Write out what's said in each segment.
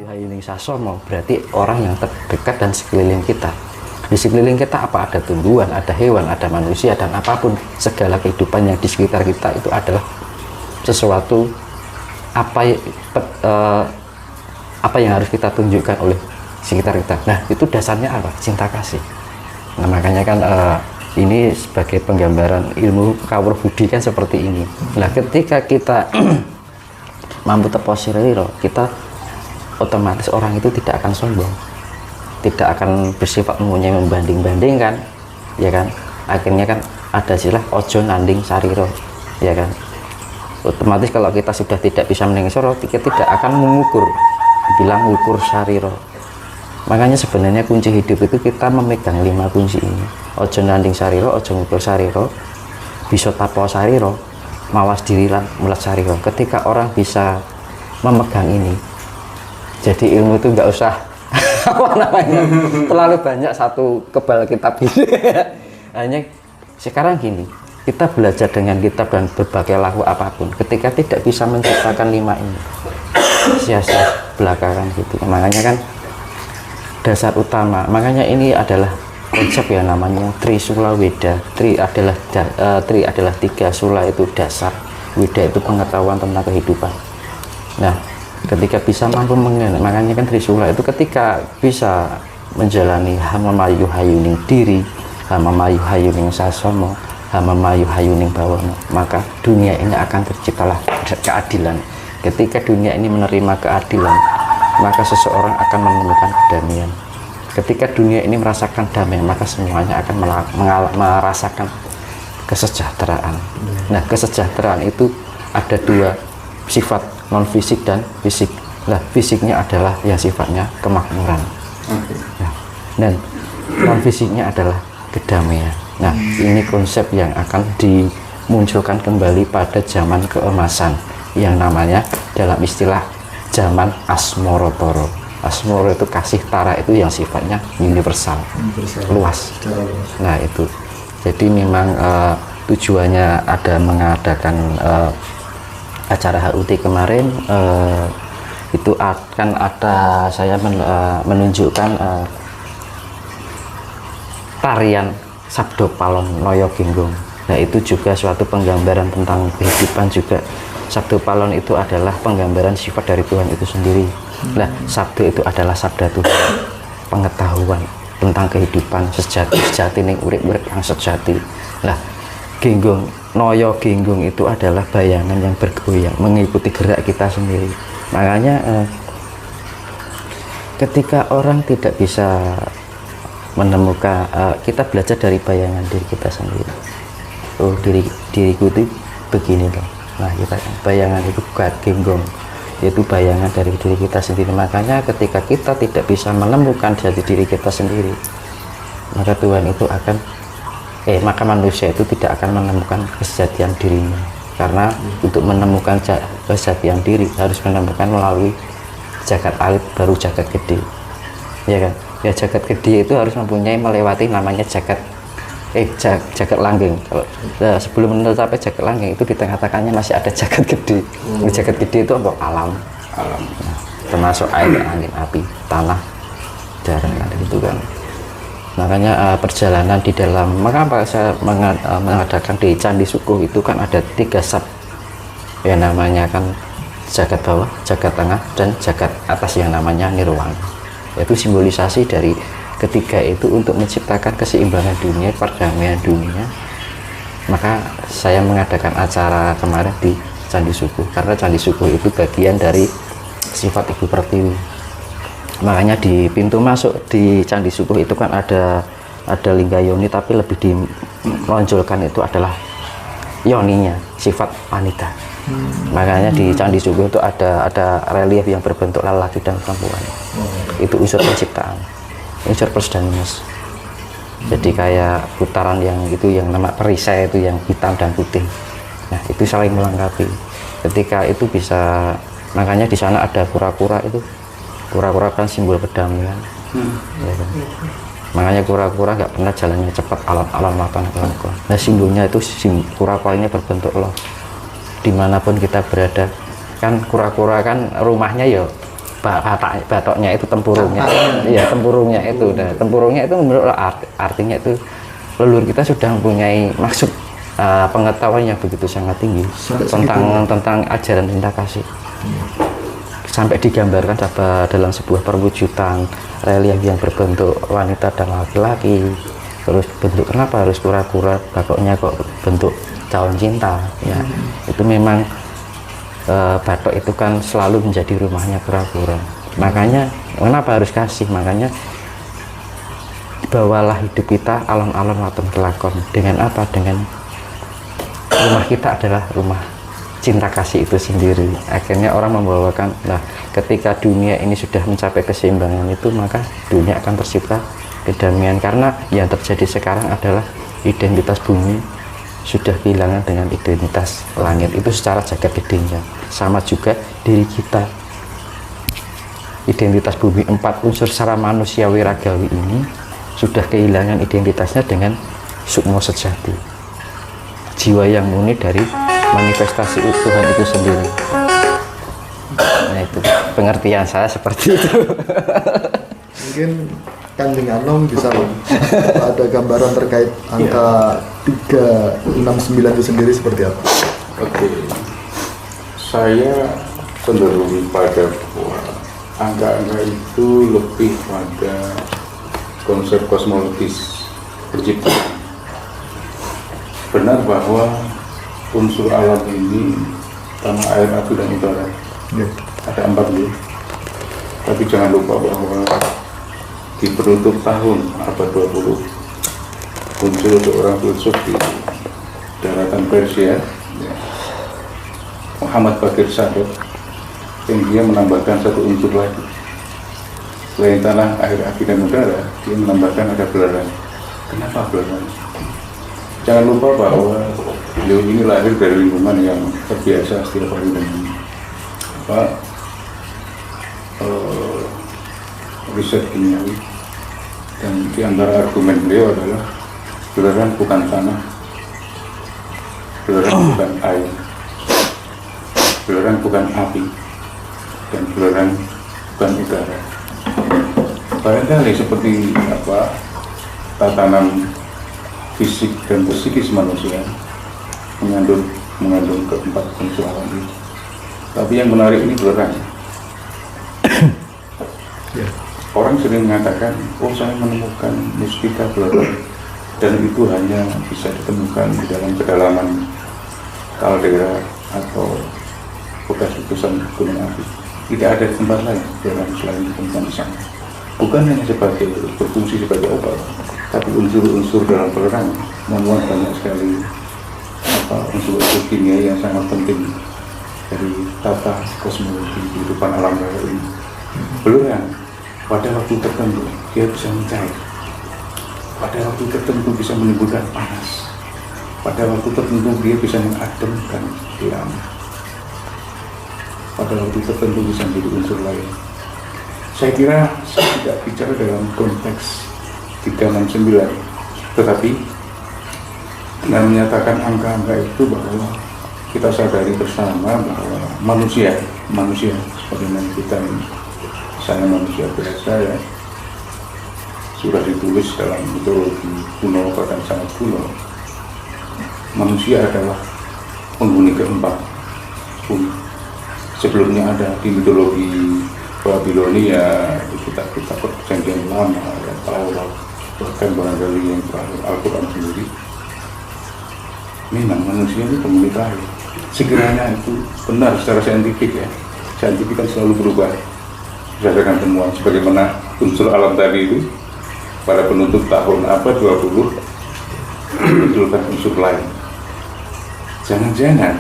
hayuning sasomo berarti orang yang terdekat dan sekeliling kita. Di sekeliling kita apa? Ada tumbuhan, ada hewan, ada manusia, dan apapun segala kehidupan yang di sekitar kita itu adalah sesuatu apa yang harus kita tunjukkan oleh sekitar kita. Nah, itu dasarnya apa? Cinta kasih. Nah, makanya kan ini sebagai penggambaran ilmu kawruh budi kan seperti ini. Nah, ketika kita mampu teposiriro, kita otomatis orang itu tidak akan sombong, tidak akan bersifat mempunyai membanding-bandingkan, ya kan. Akhirnya kan ada istilah ojo nanding sariro, ya kan. Otomatis kalau kita sudah tidak bisa menanding soro, kita tidak akan mengukur, bilang ukur sariro. Makanya sebenarnya kunci hidup itu kita memegang 5 kunci ini. Ojo nanding sariro, ojo ngukur sariro, bisa tapo sariro, mawas dirilan mulat sariro. Ketika orang bisa memegang ini, jadi ilmu itu nggak usah apa namanya terlalu banyak satu kebal kitab ini. Hanya sekarang gini, kita belajar dengan kitab dan berbagai lahu apapun, ketika tidak bisa menciptakan 5 ini, sia-sia belakangan gitu. Makanya kan dasar utama, makanya ini adalah konsep ya namanya Trisula Weda. Tri adalah 3, Sula itu dasar, Weda itu pengetahuan tentang kehidupan. Nah, ketika bisa mampu mengenal, makanya kan Trisula itu ketika bisa menjalani hamamayu hayuning diri, hamamayu hayuning sasomo, hamamayu hayuning bawono, maka dunia ini akan terciptalah keadilan. Ketika dunia ini menerima keadilan, maka seseorang akan menemukan kedamaian. Ketika dunia ini merasakan damai, maka semuanya akan merasakan kesejahteraan. Nah, kesejahteraan itu ada 2 sifat, non fisik dan fisik. Nah, fisiknya adalah yang sifatnya kemakmuran. Nah, dan non fisiknya adalah kedamaian. Nah, ini konsep yang akan dimunculkan kembali pada zaman keemasan yang namanya dalam istilah zaman Asmorotoro. Asmoro itu kasih, tara itu yang sifatnya universal, luas. Nah, itu jadi memang tujuannya ada mengadakan acara HUT kemarin, itu akan ada saya menunjukkan tarian Sabdo Palon Noyo Genggong. Nah, itu juga suatu penggambaran tentang kehidupan juga. Sabdo Palon itu adalah penggambaran sifat dari Tuhan itu sendiri. Nah, sabdo itu adalah sabda Tuhan, pengetahuan tentang kehidupan sejati ning urip-urip yang sejati. Nah, genggong, noyo genggong itu adalah bayangan yang bergoyang mengikuti gerak kita sendiri. Makanya ketika orang tidak bisa menemukan, kita belajar dari bayangan diri kita sendiri. Oh, diriku itu begini loh. Nah, kita bayangan itu bukan genggong, itu bayangan dari diri kita sendiri. Makanya ketika kita tidak bisa menemukan jati diri kita sendiri, maka Tuhan itu akan maka manusia itu tidak akan menemukan kesejatian dirinya. Karena untuk menemukan kesejatian diri harus menemukan melalui jagat alit baru jagat gede, ya kan. Ya, jagat gede itu harus mempunyai melewati namanya jagat langgeng. Kalau sebelum mencapai jagat langgeng itu di tengah-tengahnya masih ada jagat gede. Jagat gede itu apa? Alam. Nah, termasuk air, angin, api, tanah, darah, itu kan. Makanya perjalanan di dalam, maka saya mengadakan di Candi Sukuh itu kan ada 3 sab, ya namanya kan jagat bawah, jagat tengah, dan jagat atas yang namanya nirwana. Itu simbolisasi dari ketiga itu untuk menciptakan keseimbangan dunia, perdamaian dunia. Maka saya mengadakan acara kemarin di Candi Sukuh, karena Candi Sukuh itu bagian dari sifat Ibu Pertiwi. Makanya di pintu masuk di Candi Sukuh itu kan ada lingga yoni, tapi lebih dimenonjolkan itu adalah yoninya, sifat wanita. Makanya di Candi Sukuh itu ada relief yang berbentuk lelaki dan perempuan. Itu unsur penciptaan, unsur plus dan minus. Jadi kayak putaran yang itu, yang nama perisai itu yang hitam dan putih. Nah, itu saling melengkapi. Ketika itu bisa, makanya di sana ada kura-kura itu. Kura-kura kan simbol kedamaian. Ya kan? Makanya kura-kura nggak pernah jalannya cepat, alam matan. Nah, simbolnya itu kura-kura ini berbentuk loh. Dimanapun kita berada, kan kura-kura kan rumahnya ya batoknya itu tempurungnya. Iya, tempurungnya itu. Nah, tempurungnya itu menurut artinya itu leluhur kita sudah mempunyai maksud pengetahuan yang begitu sangat tinggi tentang ajaran cinta kasih. Sampai digambarkan dalam sebuah perwujudan relief yang berbentuk wanita dan laki-laki. Terus bentuk kenapa harus kura-kura, batoknya kok bentuk calon cinta ya. Itu memang batok itu kan selalu menjadi rumahnya kura-kura. Makanya kenapa harus kasih, makanya bawalah hidup kita alon-alon waton kelakon. Dengan apa? Dengan rumah kita adalah rumah cinta kasih itu sendiri. Akhirnya orang membawakan, nah ketika dunia ini sudah mencapai keseimbangan itu, maka dunia akan tercipta kedamaian. Karena yang terjadi sekarang adalah identitas bumi sudah kehilangan dengan identitas langit itu secara jagat gedenya. Sama juga diri kita, identitas bumi 4 unsur secara manusiawi ragawi ini sudah kehilangan identitasnya dengan sukmo sejati, jiwa yang murni dari manifestasi Tuhan itu sendiri. Nah, itu pengertian saya seperti itu. Mungkin Kanjeng Anom bisa ada gambaran terkait angka 369 itu sendiri seperti apa? Oke, saya cenderung pada bahwa angka-angka itu lebih pada konsep kosmologis penciptaan. Benar bahwa unsur alam ini tanah, air, api, dan udara ada 4 nih. Tapi jangan lupa bahwa di penutup tahun abad 20 muncul seorang filsuf di daratan Persia, Muhammad Baqir Sadok, yang dia menambahkan satu unsur lagi. Selain tanah, air, api, dan udara, dia menambahkan ada belerang. Kenapa belerang? Jangan lupa bahwa beliau ini lahir dari lingkungan yang terbiasa setiap hari dengan riset kimiawi, dan di antara argumen beliau adalah belerang bukan tanah, belerang bukan air, belerang bukan api, dan belerang bukan udara. Barangkali seperti tatanan fisik dan psikis manusia mengandung keempat unsur alam itu. Tapi yang menarik ini belerang. Orang sering mengatakan, oh saya menemukan mustika belerang, dan itu hanya bisa ditemukan di dalam kedalaman kaldera atau bekas letusan gunung api. Tidak ada tempat lain belerang selain ditemukan di sana. Bukan hanya berfungsi sebagai obat, tapi unsur-unsur dalam belerang memuat banyak sekali unsur-unsur kimia yang sangat penting dari tata kosmologi kehidupan alam raya ini. Belerang pada waktu tertentu dia bisa mencair, pada waktu tertentu bisa menimbulkan panas, pada waktu tertentu dia bisa mengademkan hilang, pada waktu tertentu bisa menjadi unsur lain. Saya kira saya tidak bicara dalam konteks 369, tetapi dengan menyatakan angka-angka itu bahwa kita sadari bersama bahwa manusia sebagaimana kita ini, saya manusia biasa ya, sudah ditulis dalam mitologi kuno bahkan sangat kuno, manusia adalah penghuni keempat bumi. Sebelumnya ada di mitologi Babilonia, di kitab-kitab perjanjian lama dan Taurat, bahkan barangkali yang terakhir Al-Quran sendiri. Memang manusia ini penghuni terakhir. Sekiranya itu benar secara saintifik ya, saintifik kan selalu berubah berdasarkan temuan, sebagaimana unsur alam tadi itu pada penutup tahun abad 20 munculkan unsur lain. Jangan-jangan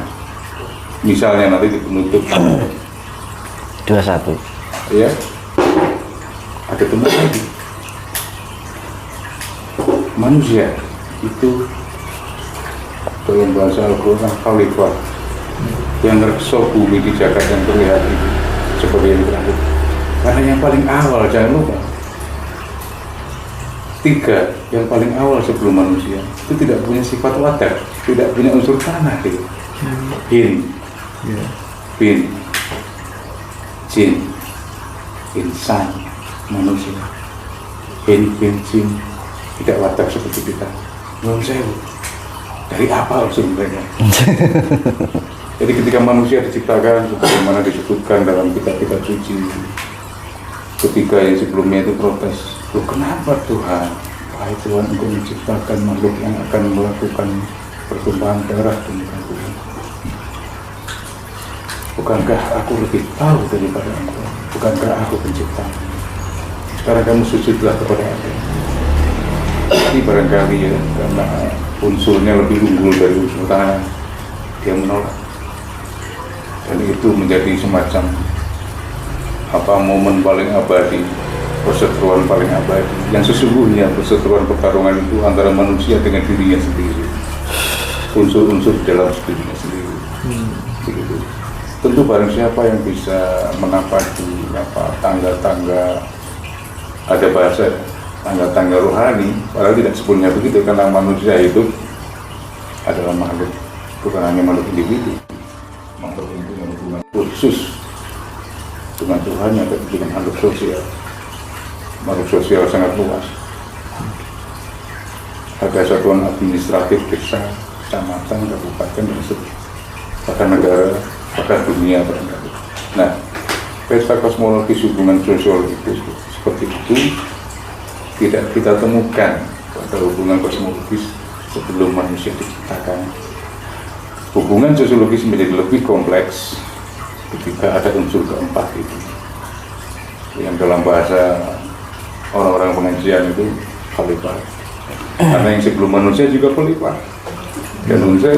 misalnya nanti di penutup 21 ya ada temuan lagi, manusia itu dalam bahasa Al-Quran khalifah yang reksa bumi di jagat yang terlihat itu seperti yang terakhir. Karena yang paling awal, jangan lupa, 3 yang paling awal sebelum manusia itu tidak punya sifat wadah, tidak punya unsur tanah gitu. Bin, jin, insan manusia bensin tidak watak seperti kita. Menurut saya dari apa unsur mereka? Jadi ketika manusia diciptakan sebagaimana disebutkan dalam kitab-kitab suci, ketika yang sebelumnya itu protes, loh kenapa Tuhan? Wahai Tuhan, Engkau menciptakan makhluk yang akan melakukan pertumpahan darah di muka bumi. Bukankah aku lebih tahu daripada Engkau? Bukankah aku pencipta? Sekarang kamu sujudlah kepada aku. Tapi barangkali ya, karena unsurnya lebih unggul dari unsur tanah, dia menolak. Dan itu menjadi semacam momen paling abadi, perseteruan paling abadi. Yang sesungguhnya perseteruan pertarungan itu antara manusia dengan dirinya sendiri, unsur-unsur dalam dirinya sendiri. Begitu. Tentu barang siapa yang bisa menapaki tangga-tangga, ada bahasa tangga-tangga rohani, padahal tidak sepenuhnya begitu, karena manusia itu adalah makhluk, bukan hanya makhluk individu, makhluk yang punya hubungan khusus dengan Tuhan, yang dengan makhluk sosial. Makhluk sosial sangat luas. Ada satuan administratif desa, kecamatan, kabupaten, bahkan negara, bahkan dunia barangkali. Nah, peta kosmologis hubungan sosial itu seperti itu tidak kita temukan pada hubungan kosmologis sebelum manusia diciptakan. Hubungan sosiologis menjadi lebih kompleks ketika ada unsur keempat itu, yang dalam bahasa orang-orang pengajian itu khalifah. Karena yang sebelum manusia juga khalifah. Dan unsur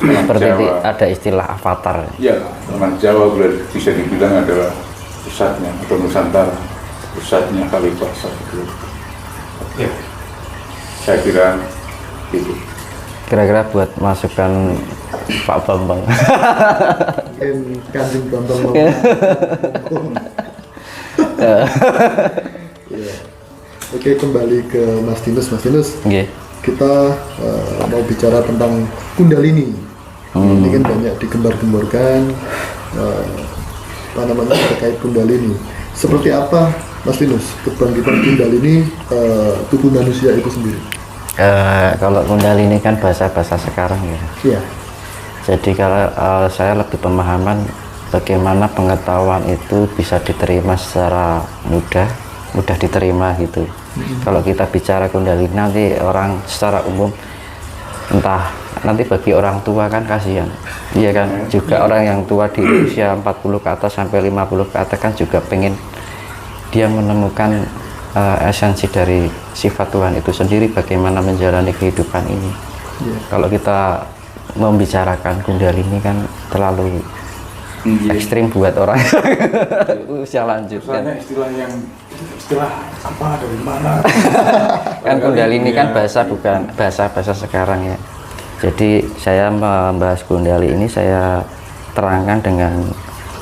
Berarti ada istilah avatar. Ya, teman Jawa bisa dibilang adalah pusatnya atau Nusantara, pusatnya khalifah satu. Ya, saya kira itu. Kira-kira buat masukan Pak Bambang. Mungkin Kanjeng Bambang mau. Ya. Oke, kembali ke Mas Dinus. Mas Dinus, Okay. Kita mau bicara tentang Kundalini. Ini kan banyak digembar-gemborkan terkait Kundalini. Seperti apa, Mas Dinus, kebangkitan Kundalini tubuh manusia itu sendiri? Kalau Kundalini kan bahasa-bahasa sekarang ya. Iya. Jadi kalau saya lebih pemahaman bagaimana pengetahuan itu bisa diterima secara mudah diterima gitu. Kalau kita bicara Kundalini nanti orang secara umum, entah nanti bagi orang tua kan kasihan, iya kan, juga orang yang tua di usia 40 ke atas sampai 50 ke atas kan juga pengen dia menemukan esensi dari sifat Tuhan itu sendiri, bagaimana menjalani kehidupan ini. Kalau kita membicarakan Kundalini kan terlalu ekstrim buat orang usia lanjut kan. Istilah apa dari mana? Kan Kundalini kan bukan bahasa sekarang ya. Jadi saya membahas Kundalini ini saya terangkan dengan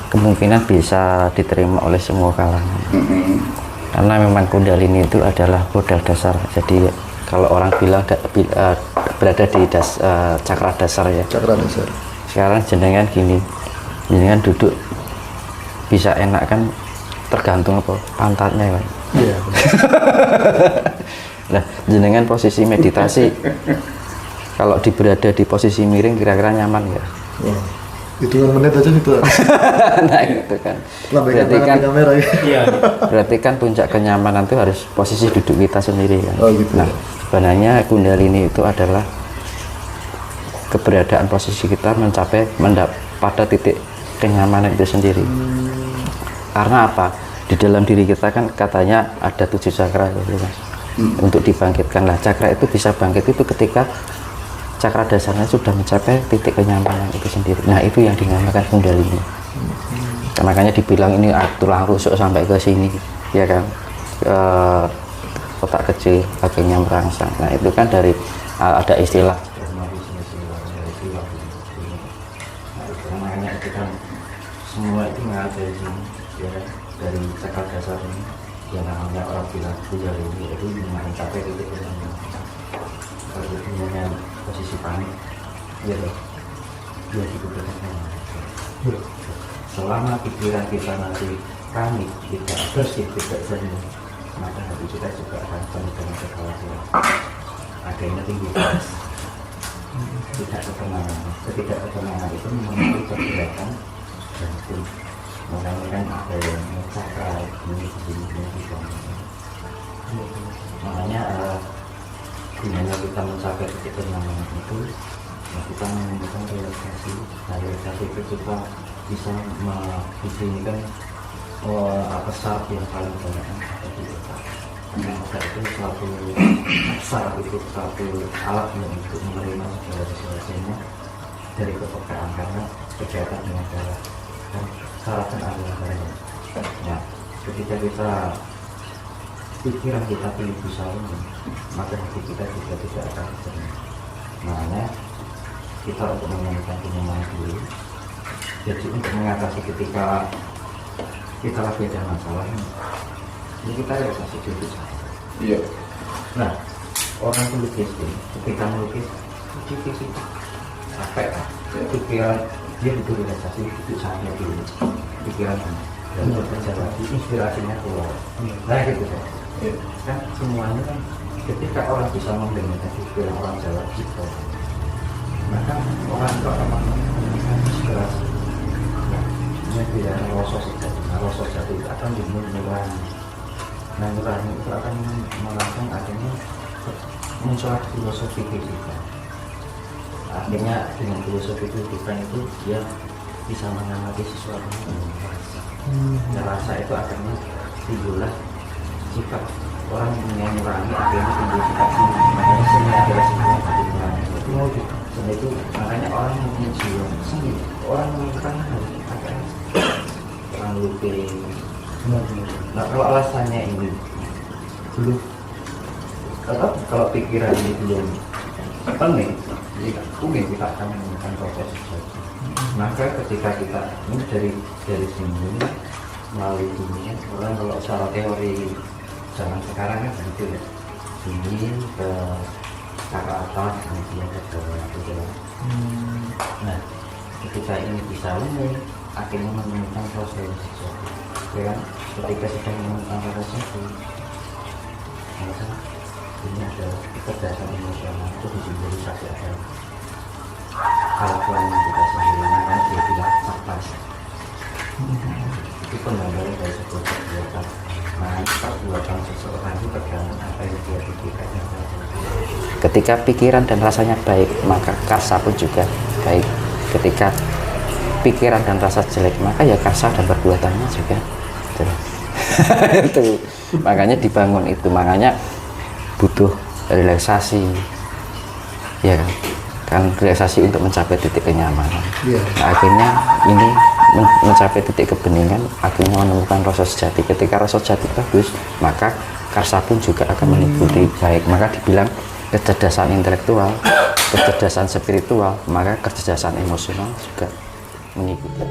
kemungkinan bisa diterima oleh semua kalangan. Karena memang Kundalini itu adalah modal dasar. Jadi kalau orang bilang berada di cakra dasar ya. Cakra dasar. Sekarang jenengan gini, jenengan duduk bisa enak kan tergantung apa pantatnya kan. Iya. Nah, jenengan posisi meditasi kalau berada di posisi miring kira-kira nyaman ya? Wah, hitungan menit aja gitu. Nah itu kan. Berarti kan kamera ya. Iya. Berarti kan puncak kenyamanan itu harus posisi duduk kita sendiri kan. Oh gitu. Nah, sebenarnya Kundalini itu adalah keberadaan posisi kita mencapai pada titik kenyamanan itu sendiri. Karena apa? Di dalam diri kita kan katanya ada 7 cakra gitu kan. Untuk dibangkitkan lah, cakra itu bisa bangkit itu ketika cakra dasarnya sudah mencapai titik kenyamanan itu sendiri. Nah itu yang dinamakan Kundalini. Makanya dibilang ini tulang rusuk sampai ke sini, ya kan, kotak kecil bagiannya merangsang. Nah itu kan dari ada istilah. Makanya itu kan semua itu mengalir dari sini, ya kan? Dari cakra dasar ini yang namanya orang bilang Kundalini itu mencapai titik kenyamanan. Kalau dengan posisi panik, ya loh, dia dikuburkan. Selama pikiran kita nanti kami tidak bersih, tidak jernih, maka hati kita juga akan penuh dengan kekhawatiran. Adanya tinggi stres, tidak ketenangan. Ketidakketenangan itu memicu pergerakan jantung. Mudah-mudahan ada yang mencapai ini juga. Makanya gunanya kita mencapai titik ketenangan itu, ya kita menemukan relaksasi. Nah, relaksasi itu kita bisa menghubungkan syarat yang paling banyak ada di otak. Karena otak itu syarat itu satu alat untuk menerima segala sesuatunya dari kepekaan, karena berkaitan dengan darah dan syaratan adalah darah. Nah, ketika kita pikiran kita pilih bisa ini, maka hati kita juga tidak akan tenang. Makanya kita untuk menemukan kenyamanan dulu. Jadi untuk mengatasi ketika kita lagi ada masalah ini kita relaksasi dulu saja. Iya. Nah, orang pelukis ini ketika melukis itu capek kan? Pikiran dia butuh relaksasi itu saja dulu. Pikiran dan berjalan lagi, inspirasinya keluar. Nah gitu kan. Kan semuanya kan ketika orang bisa mendengarkan pikiran orang Jawa gitu, maka orang itu akan menemukan inspirasi. Nah, tidak rasa jati itu akan dimulai. Nah, nurani itu akan melakukan adanya muncul filosofi kehidupan. Akhirnya dengan filosofi kehidupan itu dia bisa mengamati sesuatu yang merasa. Nah, rasa itu akhirnya timbullah sifat orang yang nurani, akhirnya timbul sifat sini. Makanya sini adalah sebuah hati nurani. Itu mau karena itu makanya orang yang punya jiwa seni, orang yang melakukan hal orang lupin. Nah, kalau alasannya ini belum, kalau pikiran ini belum penuh, mungkin kita akan menemukan proses sesuatu. Maka ketika kita ini dari sini melalui dunia, orang kalau secara teori zaman sekarang kan begitu ya, sini ke kakak atas, kemudian ke bawah. Nah, ketika ini bisa umum, akhirnya menemukan proses sesuatu. Ya kan? Ketika sudah menemukan proses itu, maka ini ada kecerdasan emosional itu disimbolisasi ada kelakuan kita sendiri, namanya dia bilang pas. Itu penggambaran dari sebuah perbuatan. Nah, perbuatan seseorang itu tergantung apa yang dia pikirkan. Ketika pikiran dan rasanya baik, maka karsa pun juga baik. Ketika pikiran dan rasa jelek, maka ya karsa dan perbuatannya juga jelek. Itu makanya dibangun itu, makanya butuh relaksasi, ya kan relaksasi untuk mencapai titik kenyamanan. Nah, akhirnya ini mencapai titik kebeningan, akhirnya menemukan rasa sejati. Ketika rasa sejati bagus, maka karsa pun juga akan mengikuti baik. Maka dibilang kecerdasan intelektual, kecerdasan spiritual, maka kecerdasan emosional juga mengikuti.